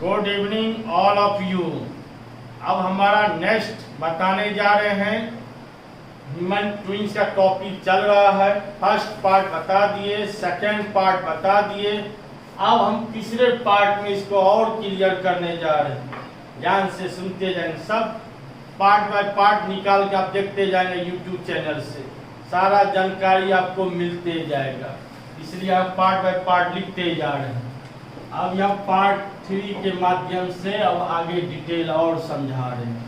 Good evening all of you. अब हमारा next बताने जा रहे हैं ह्यूमन ट्विंस का टॉपिक चल रहा है। फर्स्ट पार्ट बता दिए, सेकंड पार्ट बता दिए। अब हम तीसरे पार्ट में इसको और क्लियर करने जा रहे हैं। ध्यान से सुनते जाएंगे, सब पार्ट बाय पार्ट निकाल के आप देखते जाएंगे यूट्यूब चैनल से, सारा जानकारी आपको मिलते जाएगा। इसलिए आप पार्ट बाय पार्ट लिखते जा रहे हैं। अब यह पार्ट 3 के माध्यम से अब आगे डिटेल और समझा रहे हैं।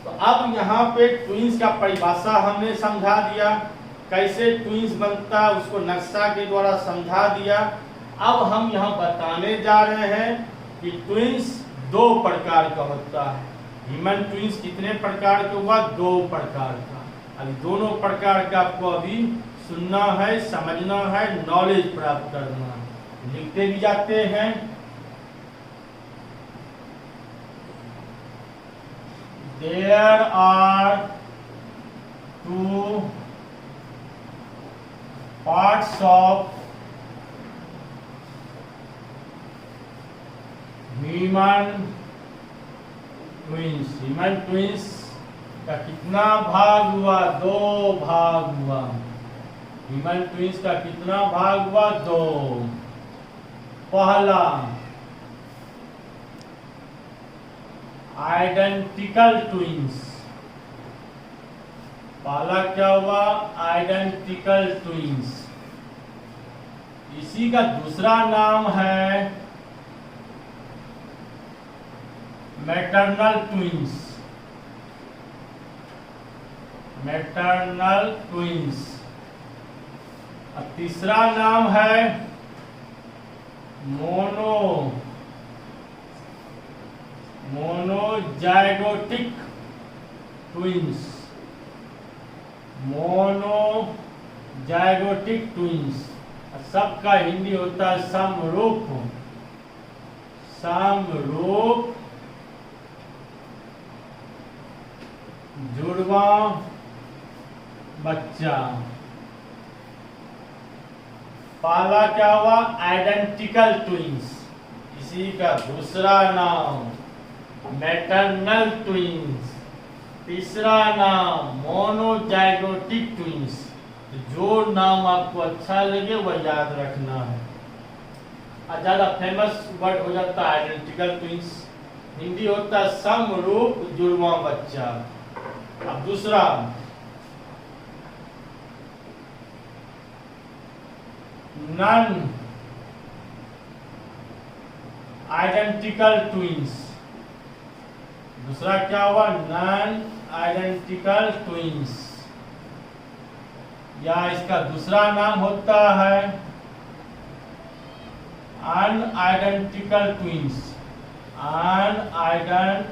तो अब यहाँ पे ट्विंस का परिभाषा हमने समझा दिया, कैसे ट्विंस बनता है उसको नक्शा के द्वारा समझा दिया। अब हम यहाँ बताने जा रहे हैं कि ट्विंस 2 प्रकार का होता है। ह्यूमन ट्विंस कितने प्रकार का हुआ? 2 प्रकार का। अभी दोनों प्रकार का आपको अभी सुनना है, समझना है, नॉलेज प्राप्त करना है। लिखते भी जाते हैं। There are 2 parts of human twins. Human twins का कितना भाग हुआ? 2 भाग हुआ। ह्यूमन ट्विंस का कितना भाग हुआ? 2। पहला आइडेंटिकल ट्विंस। पहला क्या हुआ? Identical twins. इसी का दूसरा नाम है मैटरनल ट्विंस। Maternal twins. और तीसरा नाम है मोनोजाइगोटिक ट्विंस। Monozygotic twins. सबका हिंदी होता है समरूप। समरूप जुड़वा बच्चा। पहला क्या हुआ? Identical twins. इसी का दूसरा नाम मैटरनल ट्विंस। तीसरा नाम मोनोजाइगोटिक ट्विंस। जो नाम आपको अच्छा लगे वह याद रखना है। और ज्यादा फेमस वर्ड हो जाता है आइडेंटिकल ट्विंस। हिंदी होता है समरूप जुड़वा बच्चा। अब दूसरा नॉन आइडेंटिकल ट्विंस। दूसरा क्या हुआ? नॉन आइडेंटिकल ट्विंस, या इसका दूसरा नाम होता है unidentical twins. Unidentical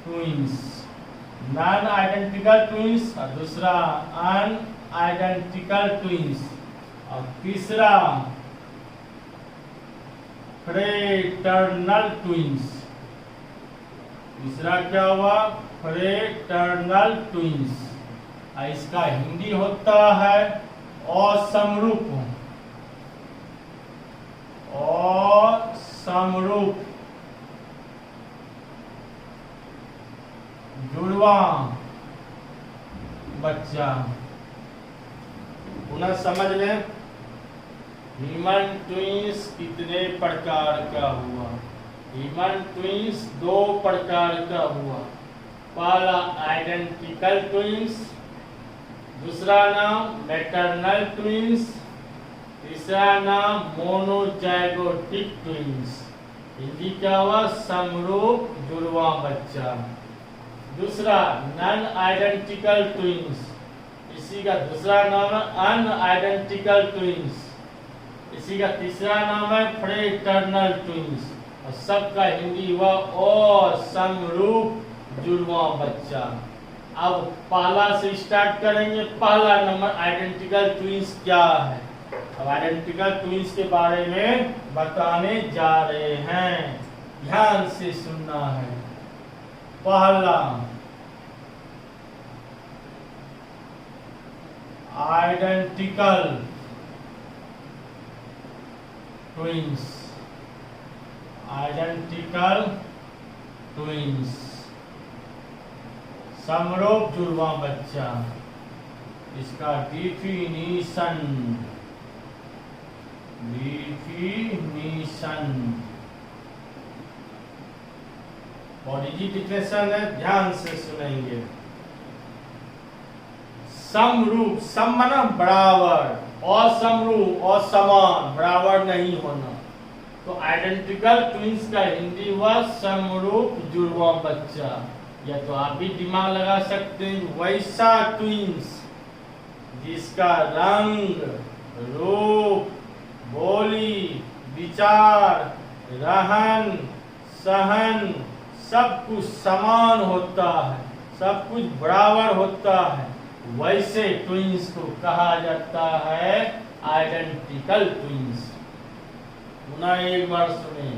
twins, non identical twins और दूसरा अनआइडेंटिकल ट्विंस। और तीसरा फ्रेटर्नल ट्विंस। तीसरा क्या हुआ? Fraternal twins. इसका हिंदी होता है असमरूप। असमरूप जुड़वा बच्चा। पुनः समझ लें, ह्यूमन ट्विंस कितने प्रकार का हुआ? ह्यूमन ट्विंस 2 प्रकार का हुआ। पहला आइडेंटिकल ट्विंस, दूसरा नाम मैटरनल ट्विंस, तीसरा नाम मोनोजाइगोटिक ट्विंस। हिंदी क्या हुआ? समरूप जुड़वा बच्चा। दूसरा नॉन आइडेंटिकल ट्विंस। इसी का दूसरा नाम है अनआइडेंटिकल ट्विंस। इसी का तीसरा नाम है फ्रेटर्नल ट्विंस। और सबका हिंदी हुआ असमरूप जुड़वा बच्चा। अब पहला से स्टार्ट करेंगे। पहला नंबर आइडेंटिकल ट्विंस क्या है? अब आइडेंटिकल ट्विंस के बारे में बताने जा रहे हैं। ध्यान से सुनना है। पहला आइडेंटिकल ट्विंस, आइडेंटिकल ट्विंस, समरूप जुड़वा बच्चा। इसका डिफिनीशन और डिफिनेशन है, ध्यान से सुनेंगे। समरूप, सम माना बराबर, असमरूप और समान, बराबर नहीं होना। तो आइडेंटिकल ट्विंस का हिंदी हुआ समरूप जुड़वा बच्चा। या तो आप भी दिमाग लगा सकते हैं, वैसा ट्विंस जिसका रंग, रूप, बोली, विचार, रहन सहन सब कुछ समान होता है, सब कुछ बराबर होता है, वैसे ट्विंस को कहा जाता है आइडेंटिकल ट्विंस। पुनः एक बार सुने,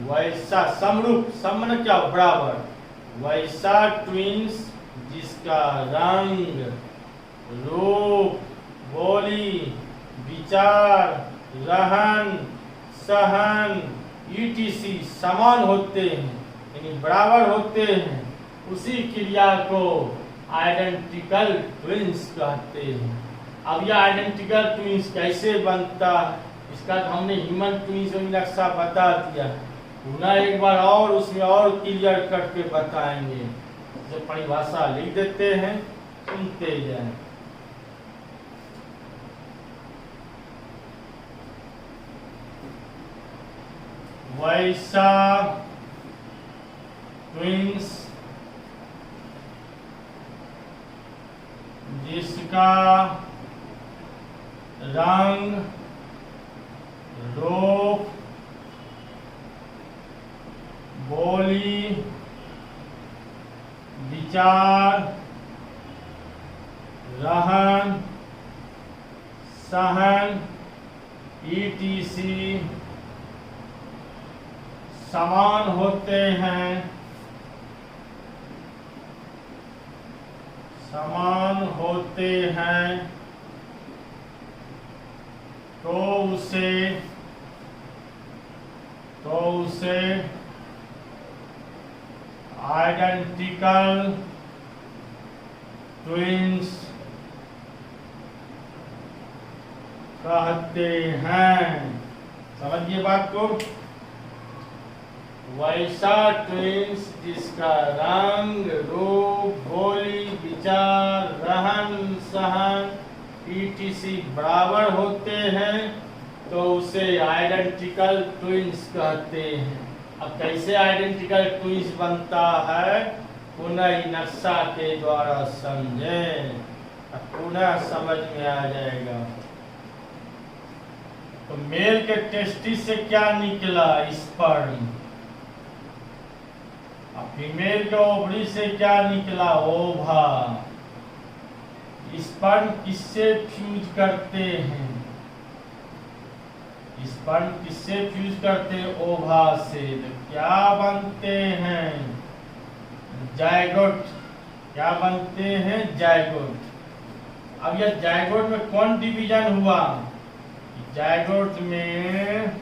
वैसा समरूप, सम क्या बराबर, वैसा ट्विंस जिसका रंग, रूप, बोली, विचार, रहन सहन ईटीसी समान होते हैं, यानी बराबर होते हैं, उसी क्रिया को आइडेंटिकल ट्विंस कहते हैं। अब यह आइडेंटिकल ट्विंस कैसे बनता है, इसका तो हमने ह्यूमन ट्विंस में नक्शा बता दिया। पुनः एक बार और उसमें और क्लियर करके बताएंगे। जो परिभाषा लिख देते हैं, सुनते जाएं। वैसा ट्विंस जिसका रंग, रूप, बोली, विचार, रहन सहन ईटीसी समान होते हैं, समान होते हैं, तो उसे आइडेंटिकल ट्विंस कहते हैं। समझिए बात को। वैसा ट्विंस जिसका रंग, रूप, बोली, विचार, रहन सहन ईटीसी बराबर होते हैं, तो उसे आइडेंटिकल ट्विंस कहते हैं। अब कैसे आइडेंटिकल ट्विंस बनता है, पुनः नक्शा के द्वारा समझें, पुनः समझ में आ जाएगा। तो मेल के टेस्टिस से क्या निकला, स्पर्म। फीमेल के ओवरी से क्या निकला, ओवा। स्पर्म किससे फ्यूज करते हैं, स्पर्म किससे फ्यूज करते हैं, ओवा से। तो क्या बनते हैं, जायगोट। क्या बनते हैं, जायगोट। अब यह जायगोट में कौन डिवीजन हुआ, जायगोट में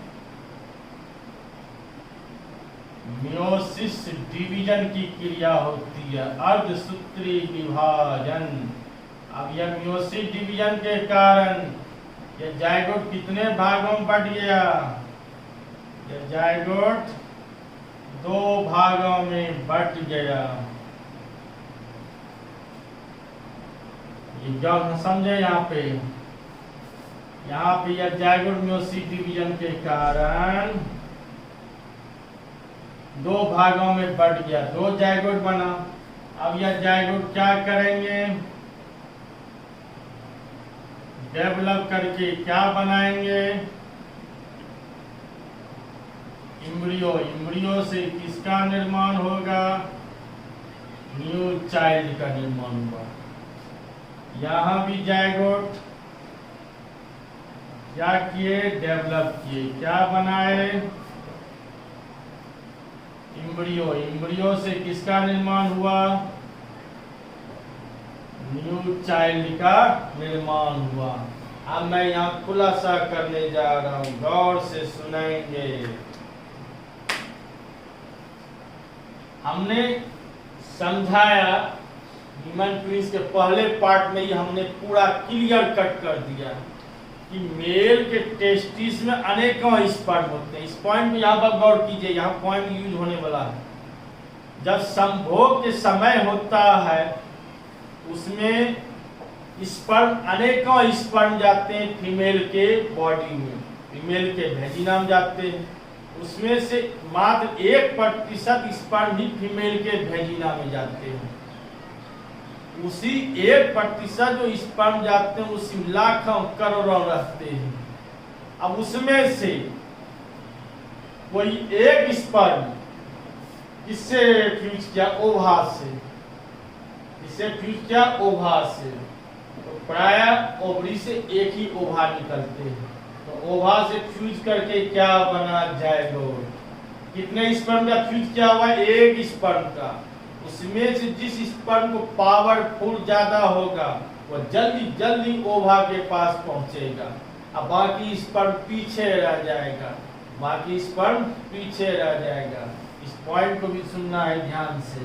मियोसिस डिवीजन की क्रिया होती है, अर्धसूत्री विभाजन। अब यह मियोसिस डिवीजन के कारण यह जायगोट कितने भागों में बट गया, यह जायगोट 2 भागों में बट गया। ये जब समझे, यहाँ पे यह जायगोट मियोसिस डिवीजन के कारण 2 भागों में बट गया, 2 जायगोट बना। अब यह जायगोट क्या करेंगे, डेवलप करके क्या बनाएंगे, इम्ब्रियो। इम्ब्रियो से किसका निर्माण होगा, न्यू चाइल्ड का निर्माण होगा। यहाँ भी जायगोट क्या किए, डेवलप किए, क्या बनाए, इम्ब्रियो। इम्ब्रियो से किसका निर्माण हुआ, न्यू चाइल्ड का निर्माण हुआ। अब मैं यहाँ खुलासा करने जा रहा हूँ, गौर से सुनेंगे। हमने समझाया ह्यूमन ट्विंस के पहले पार्ट में ही हमने पूरा क्लियर कट कर दिया कि मेल के टेस्टिस में अनेकों स्पर्म होते हैं। इस पॉइंट पे यहाँ पर गौर कीजिए, यहाँ पॉइंट यूज होने वाला है। जब संभोग के समय होता है उसमें स्पर्म, अनेकों स्पर्म जाते हैं फीमेल के बॉडी में, फीमेल के वेजिना में जाते हैं। उसमें से मात्र 1% स्पर्म ही फीमेल के वेजिना में जाते हैं। उसी 1% जो स्पर्म जाते हैं उसी लाखों करोड़ों रहते हैं। अब उसमें से कोई एक स्पर्म किससे फ्यूज किया? ओवा से। इससे फ्यूज किया ओवा से, तो प्राय ओवरी से एक ही ओवा निकलते हैं। तो ओवा से फ्यूज करके क्या बना? जायगोट। कितने स्पर्म का फ्यूज किया हुआ? एक स्पर्म का। उसमें से जिस स्पर्म को पावरफुल ज्यादा होगा वो जल्दी जल्दी ओवा के पास पहुंचेगा, अब बाकी स्पर्म पीछे रह जाएगा, बाकी स्पर्म पीछे रह जाएगा। इस पॉइंट को भी सुनना है ध्यान से।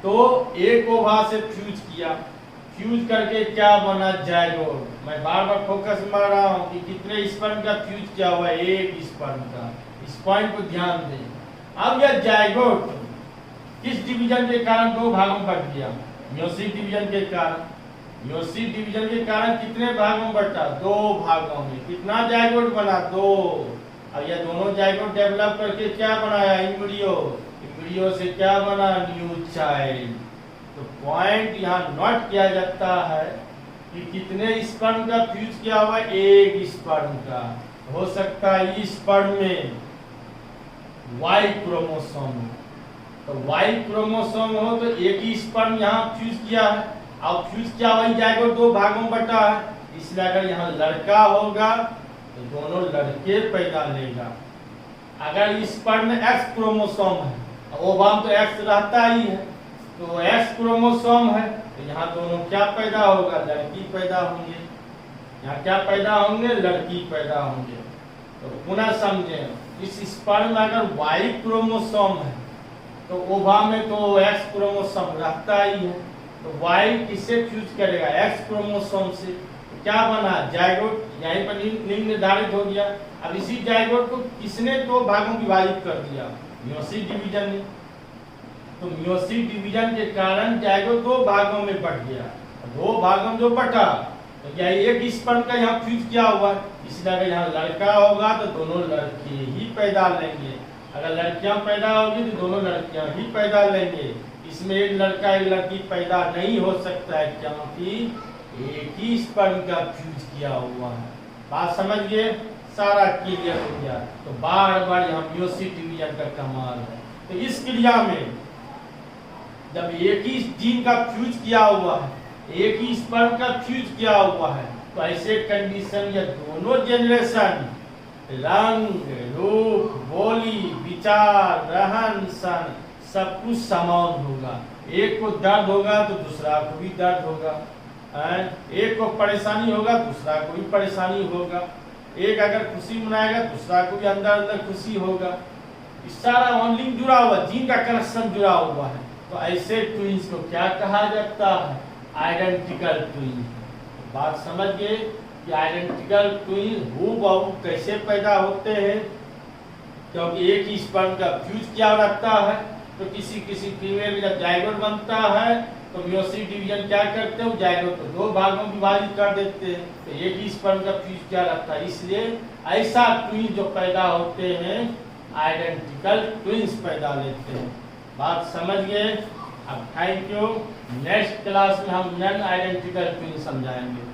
तो एक ओवा से फ्यूज किया, फ्यूज करके क्या बना? जायगोट। मैं बार बार फोकस मार रहा हूं कि कितने स्पर्म का फ्यूज किया हुआ है? एक स्पर्म का। इस पॉइंट को ध्यान दें। अब यह जायगोट किस डिवीजन के कारण दो भागों में बट गया? म्योसिस डिवीजन के कारण। म्योसिस डिवीजन के कारण कितने भागों में बटा? दो भागों में। कितना जायगोट बना? दो। अब यह दोनों जायगोट डेवलप करके क्या बनाया? एम्ब्रियो। एम्ब्रियो से क्या बना? New child. तो पॉइंट यहाँ नोट किया जाता है कि कितने स्पर्म का फ्यूज किया हुआ? एक स्पर्म का। हो सकता है इस स्पर्म में वाई क्रोमोसोम हो, तो वाई क्रोमोसोम हो तो एक ही स्पर्म यहाँ फ्यूज किया है। अब फ्यूज किया वही जायगोट दो भागों में बटा है, इसलिए अगर यहाँ लड़का होगा तो दोनों लड़के पैदा लेगा। अगर स्पर्म में एक्स क्रोमोसोम है, ओवा में तो एक्स रहता ही है, तो एक्स क्रोमोसोम है तो यहाँ दोनों क्या पैदा होगा? लड़की पैदा होंगे। यहाँ क्या पैदा होंगे? लड़की पैदा होंगे। तो पुनः समझें, इस स्पर्म में अगर वाई क्रोमोसोम है तो ओवा में तो एक्स क्रोमोसोम रहता ही है, तो वाई किससे फ्यूज करेगा? एक्स क्रोमोसोम से। तो क्या बना? जायगोट। यहीं पर निर्धारित हो गया। अब इसी जायगोट को किसने दो भागों में विभाजित कर दिया? म्योसिस डिवीजन ने। तो म्योसिस डिवीजन के कारण जायगोट दो भागों में बट गया। दो भागों में जो बटा तो क्या एक स्पर्म का यहाँ फ्यूज किया हुआ, इसलिए अगर यहाँ लड़का होगा तो दोनों लड़के ही पैदा लेंगे। अगर लड़कियां पैदा होगी तो दोनों लड़कियां ही पैदा लेंगे। इसमें एक लड़का एक लड़की पैदा नहीं हो सकता है क्योंकि एक ही स्पर्म का फ्यूज किया हुआ है। बात समझ गए? सारा क्लियर हो गया। तो बार बार यहाँ म्योसिस डिवीजन का कमाल है। तो इस क्रिया में जब एक ही जीन का फ्यूज किया हुआ है, एक ही स्पर्म का फ्यूज किया हुआ है, तो ऐसे कंडीशन या दोनों जेनरेशन रंग, रूप, बोली, विचार, रहन सहन सब कुछ समान होगा। एक को दर्द होगा तो दूसरा को भी दर्द होगा, एक को परेशानी होगा दूसरा को भी परेशानी होगा, एक अगर खुशी मनाएगा दूसरा को भी अंदर अंदर खुशी होगा। इस सारा ऑनलिंग जुड़ा हुआ, जीन का कनेक्शन जुड़ा हुआ है। तो ऐसे ट्विंस को क्या कहा जाता है? Identical twin. बात समझ गए कि आइडेंटिकल ट्विन हूबहू कैसे पैदा होते हैं? क्योंकि एक ही स्पर्म का फ्यूज किया रहता है, तो किसी किसी फीमेल में जब जायगोट बनता है तो म्योसिस डिवीजन क्या करते हैं? जायगोट को दो भागों में विभाजित कर देते हैं, तो एक ही स्पर्म का फ्यूज किया रहता है। इसलिए ऐसा ट्विन जो पैदा होते हैं आइडेंटिकल ट्विंस पैदा लेते हैं। बात समझ गए? अब थैंक यू। नेक्स्ट क्लास में हम नॉन आइडेंटिकल ट्विन समझाएंगे।